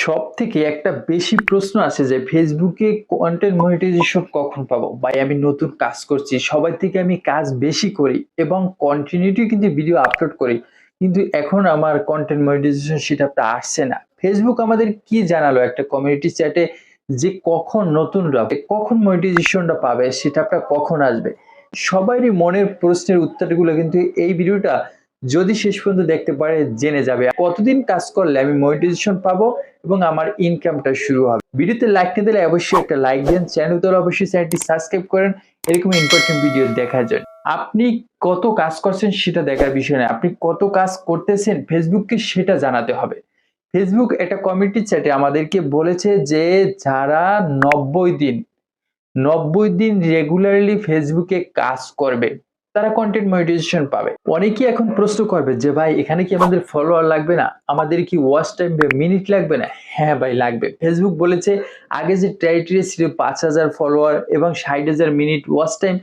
সবথেকে একটা বেশি প্রশ্ন আসে যে ফেসবুকে কন্টেন্ট মনিটাইজেশন কখন পাবো? ভাই আমি নতুন কাজ করছি। সবার থেকে আমি কাজ বেশি করি এবং কন্টিনিউটি কিন্তু ভিডিও আপলোড করি। কিন্তু এখন আমার কন্টেন্ট মনিটাইজেশন সেটআপটা আসছে না। ফেসবুক আমাদের কি জানালো একটা কমিউনিটি চ্যাটে যে কখন নতুনরা কখন মনিটাইজেশনটা পাবে, সেটআপটা কখন আসবে? সবারই মনের প্রশ্নের উত্তরগুলো কিন্তু এই ভিডিওটা যদি শেষ পর্যন্ত দেখতে পারে জেনে যাবে। কতদিন কাজ করলে আমি মনিটাইজেশন পাবো এবং আমার ইনকামটা শুরু হবে। ভিডিওতে লাইক না দিলে অবশ্যই একটা লাইক দেন, চ্যানেল অবশ্যই চ্যানেলটি সাবস্ক্রাইব করেন এরকম ইম্পর্টেন্ট ভিডিও দেখার জন্য। আপনি কত কাজ করছেন সেটা দেখার বিষয় না, আপনি কত কাজ করতেছেন ফেসবুককে সেটা জানাতে হবে। ফেসবুক একটা কমিউনিটি চ্যাটে আমাদেরকে বলেছে যে যারা 90 দিন রেগুলারলি ফেসবুকে কাজ করবে তারা কন্টেন্ট মনিটাইজেশন পাবে। অনেকেই এখন প্রশ্ন করবে যে ভাই এখানে কি আমাদের ফলোয়ার লাগবে না, আমাদের কি ওয়াচ টাইম বা মিনিট লাগবে না? হ্যাঁ ভাই লাগবে। ফেসবুক বলেছে আগে যে ক্রাইটেরিয়া ছিল 5,000 ফলোয়ার এবং 60,000 মিনিট ওয়াচ টাইম,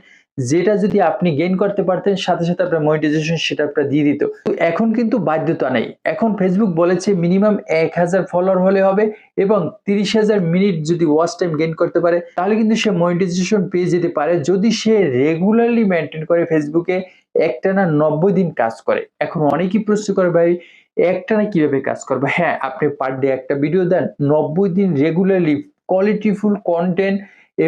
যেটা যদি আপনি গেইন করতে পারতেন সাথে সাথে আপনার মনিটাইজেশন সেটা আপনার দিয়ে দিত। তো এখন কিন্তু বাধ্যতা নেই। এখন ফেসবুক বলেছে মিনিমাম 1000 ফলোয়ার হলে হবে এবং 30,000 মিনিট যদি ওয়াচ টাইম গেইন করতে পারে তাহলে কিন্তু সে মনিটাইজেশন পেয়ে যেতে পারে, যদি সে রেগুলারলি মেনটেন করে ফেসবুকে একটানা 90 দিন কাজ করে। এখন অনেকেই প্রশ্ন করে ভাই একটানা কিভাবে কাজ করবে? হ্যাঁ, আপনি পার ডে একটা ভিডিও দেন, 90 দিন রেগুলারলি কোয়ালিটিফুল কন্টেন্ট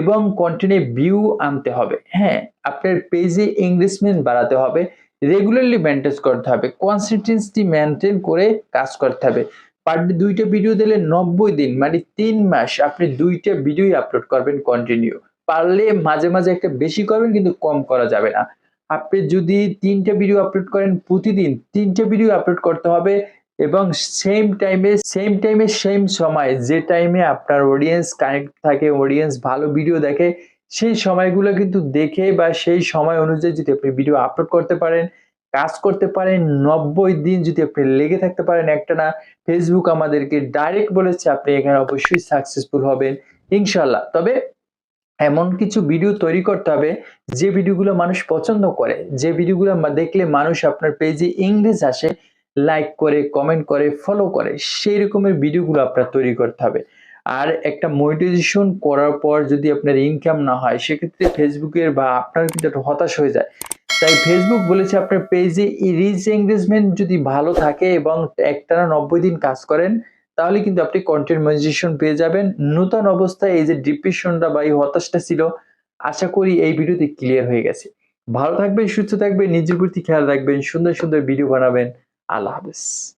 এবং কন্টেন্টে ভিউ আনতে হবে। হ্যাঁ, আপনার পেজে এনগেজমেন্ট বাড়াতে হবে, রেগুলারলি মেনটেন করতে হবে, কনসিস্টেন্সি মেনটেন করে কাজ করতে হবে। পার ডে 2টা ভিডিও দিলে 90 দিন মানে 3 মাস আপনি 2টা ভিডিওই আপলোড করবেন কন্টিনিউ। পারলে মাঝে মাঝে একটা বেশি করবেন কিন্তু কম করা যাবে না। আপনি যদি 3টা ভিডিও আপলোড করেন প্রতিদিন 3টা ভিডিও আপলোড করতে হবে এবং সেম টাইমে সেম সময় যে টাইমে আপনার অডিয়েন্স কানেক্ট থাকে, অডিয়েন্স ভালো ভিডিও দেখে, সেই সময়গুলো কিন্তু দেখে বা সেই সময় অনুযায়ী যদি আপনি ভিডিও আপলোড করতে পারেন, কাজ করতে পারেন, 90 দিন যদি আপনি লেগে থাকতে পারেন একটানা, ফেসবুক আমাদেরকে ডাইরেক্ট বলেছে আপনি এখানে অবশ্যই সাকসেসফুল হবেন ইনশাআল্লাহ। তবে এমন কিছু ভিডিও তৈরি করতে হবে যে ভিডিওগুলো মানুষ পছন্দ করে, যে ভিডিওগুলো দেখলে মানুষ আপনার পেজে এঙ্গেজ আসে, লাইক করে, কমেন্ট করে, ফলো করে, সেই রকমের ভিডিওগুলো আপনার তৈরি করতে হবে। আর একটা মনিটাইজেশন করার পর যদি আপনার ইনকাম না হয় সেক্ষেত্রে ফেসবুকের বা আপনার কিন্তু একটা হতাশ হয়ে যায়। তাই ফেসবুক বলেছে আপনার পেজে রিচ এঙ্গেজমেন্ট যদি ভালো থাকে এবং একটানা 90 দিন কাজ করেন তাহলে কিন্তু আপনি কন্টেন্ট মনিটাইজেশন পেয়ে যাবেন। নতুন অবস্থায় এই যে ডিপ্রেশনটা বা এই হতাশটা ছিল, আশা করি এই ভিডিওতে ক্লিয়ার হয়ে গেছে। ভালো থাকবেন, সুস্থ থাকবেন, নিজের প্রতি খেয়াল রাখবেন, সুন্দর সুন্দর ভিডিও বানাবেন। আল্লাহ হাফেজ।